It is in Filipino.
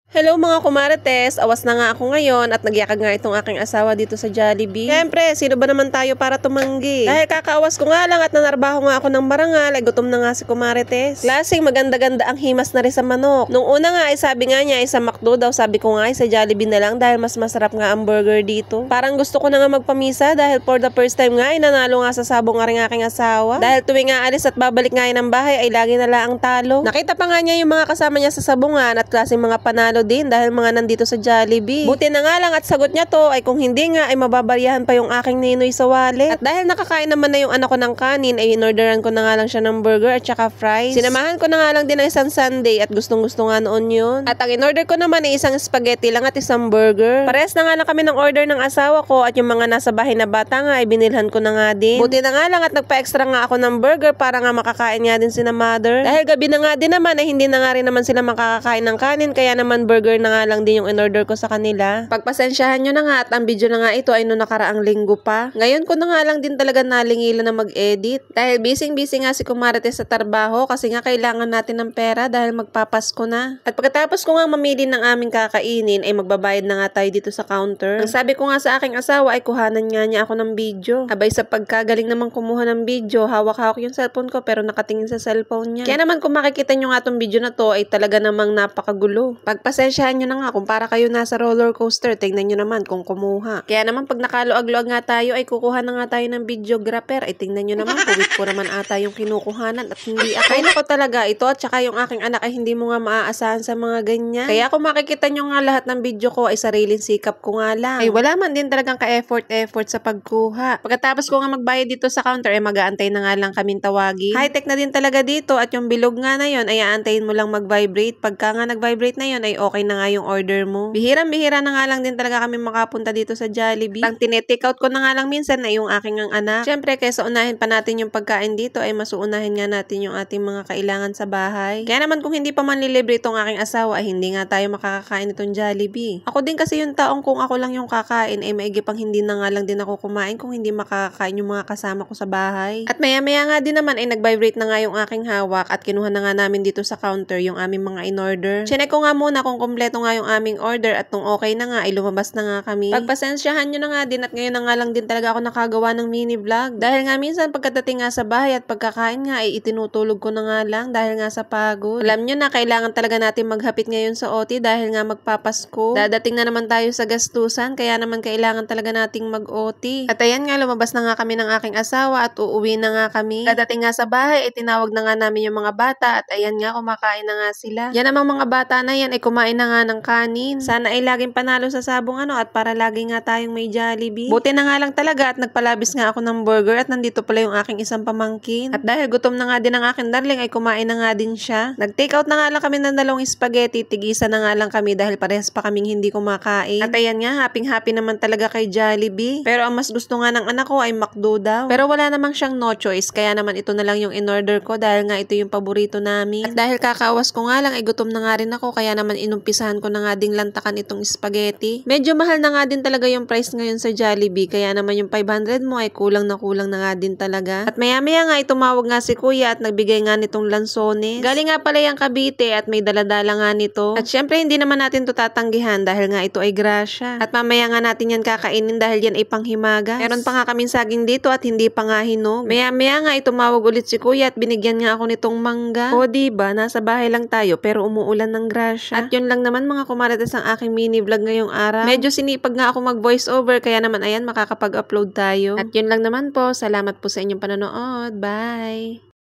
Hello mga kumarites, awas na nga ako ngayon at nagyakag nga itong aking asawa dito sa Jollibee. Siyempre, sino ba naman tayo para tumanggi? Dahil kakaawas ko nga lang at nanarbaho nga ako ng barangal, ay gutom na nga si kumarites. Klaseng maganda-ganda ang himas na rin sa manok. Nung una nga ay sabi nga niya ay sa McDo daw, sabi ko nga ay sa Jollibee na lang dahil mas masarap nga ang burger dito. Parang gusto ko na nga magpamisa dahil for the first time nga ay nanalo nga sa sabong nga rin aking asawa. Dahil tuwing nga alis at babalik nga ng bahay ay lagi na lang ang talo. Nakita pa nga niya yung mga kasama niya sa sabungan at klaseng mga panalo din dahil mga nandito sa Jollibee. Buti na nga lang at sagot niya to ay kung hindi nga ay mababariyahan pa yung aking ninoy sa wallet. At dahil nakakain naman na yung anak ko ng kanin ay inorderan ko na nga lang siya ng burger at saka fries. Sinamahan ko na nga lang din ng isang sundae at gustong gusto nga noon yun. At ang inorder ko naman ay isang spaghetti lang at isang burger. Parehas na nga lang kami ng order ng asawa ko at yung mga nasa bahay na bata nga ay binilhan ko na nga din. Buti na nga lang at nagpa-extra nga ako ng burger para nga makakain nga din sina mother. Dahil gabi na nga din naman ay hindi na nga rin naman sila makakakain ng kanin kaya naman burger na nga lang din yung in-order ko sa kanila. Pagpasensyahan nyo na nga at ang video na nga ito ay noong nakaraang linggo pa. Ngayon ko na nga lang din talaga nalingilan na mag-edit. Dahil busy nga si Kumarites sa trabaho kasi nga kailangan natin ng pera dahil magpapasko na. At pagkatapos ko nga mamili ng aming kakainin ay magbabayad na nga tayo dito sa counter. Ang sabi ko nga sa aking asawa ay kuhanan nga niya ako ng video. Abay sa pagkagaling naman kumuha ng video, hawak-hawak yung cellphone ko pero nakatingin sa cellphone niya. Kaya naman kung makikita nyo nga tong video na to ay talaga namang napakagulo. Pagpasensyahan nyo na nga kung para kayo nasa roller coaster, tingnan nyo naman kung kumuha. Kaya naman pag nakaluag-luag nga tayo ay kukuha na nga tayo ng videographer. Ay tingnan nyo naman, puwit ko naman ata yung kinukuhanan at hindi ako. Ay nako talaga, ito at saka yung aking anak ay hindi mo nga maaasahan sa mga ganyan. Kaya kung makikita nyo nga lahat ng video ko ay sariling sikap ko nga lang. Ay wala man din talagang ka-effort sa pagkuha. Pagkatapos ko nga magbayad dito sa counter ay mag-aantay na nga lang kaming tawagin. High-tech na din talaga dito at yung bilog nga na yun ay aantayin mo lang mag-vibrate. Pagka nga nag-vibrate na yun ay okay na nga yung order mo. Bihirang-bihira na nga lang din talaga kami makapunta dito sa Jollibee. Ang tinetake out ko na nga lang minsan ay yung aking ang anak. Siyempre, kaysa unahin pa natin yung pagkain dito ay mas uunahin nga natin yung ating mga kailangan sa bahay. Kaya naman kung hindi pa man lilibre itong aking asawa ay hindi nga tayo makakakain itong Jollibee. Ako din kasi yung taong kung ako lang yung kakain ay maigi pang hindi na nga lang din ako kumain kung hindi makakakain yung mga kasama ko sa bahay. At maya-maya nga din naman ay nag-vibrate na nga yung aking hawak at kinuha na nga namin dito sa counter yung aming mga in-order. Chinek ko nga muna kung kompleto nga yung aming order at nung okay na nga ay lumabas na nga kami. Pagpasensyahan nyo na nga din at ngayon na nga lang din talaga ako nakagawa ng mini vlog. Dahil nga minsan pagkadating nga sa bahay at pagkakain nga ay itinutulog ko na nga lang dahil nga sa pagod. Alam nyo na kailangan talaga natin maghapit ngayon sa OT dahil nga magpapasko. Dadating na naman tayo sa gastusan kaya naman kailangan talaga nating mag-OT. At ayan nga lumabas na nga kami ng aking asawa at uuwi na nga kami. Dadating nga sa bahay ay tinawag na nga namin yung mga bata at ayan nga kumakain na nga sila. Yan namang mga bata na yan ay kumain na nga ng kanin. Sana ay laging panalo sa sabong at para lagi nga tayong may Jollibee. Buti na nga lang talaga at nagpalabis nga ako ng burger at nandito pala yung aking isang pamangkin. At dahil gutom na nga din ang aking darling ay kumain na nga din siya. Nag-take out na nga lang kami ng 2 spaghetti, tigisa na nga lang kami dahil parehas pa kaming hindi kumakain. At ayan nga, happy naman talaga kay Jollibee. Pero ang mas gusto nga ng anak ko ay McDo daw. Pero wala namang siyang no choice kaya naman ito na lang yung in-order ko dahil nga ito yung paborito namin. At dahil kakawas ko nga lang ay gutom na nga rin ako kaya naman inumpisahan ko na nga ding lantakan itong spaghetti. Medyo mahal na nga din talaga yung price ngayon sa Jollibee kaya naman yung 500 mo ay kulang na nga din talaga. At maya-maya nga tumawag nga si kuya at nagbigay nga nitong lansones. Galing nga pala yung Cavite at may daladala nga nito. At syempre hindi naman natin to tatanggihan dahil nga ito ay grasya. At mamaya nga natin yan kakainin dahil yan ay panghimagas. Meron pa nga kaming saging dito at hindi pa nga hinog. Maya-maya nga tumawag ulit si kuya at binigyan nga ako nitong mangga. O diba, nasa bahay lang tayo pero umuulan ng grasya. At yun lang naman mga kumarites ang aking mini vlog ngayong araw. Medyo sinipag nga ako mag voice over kaya naman ayan makakapag-upload tayo. At yun lang naman po. Salamat po sa inyong panonood. Bye!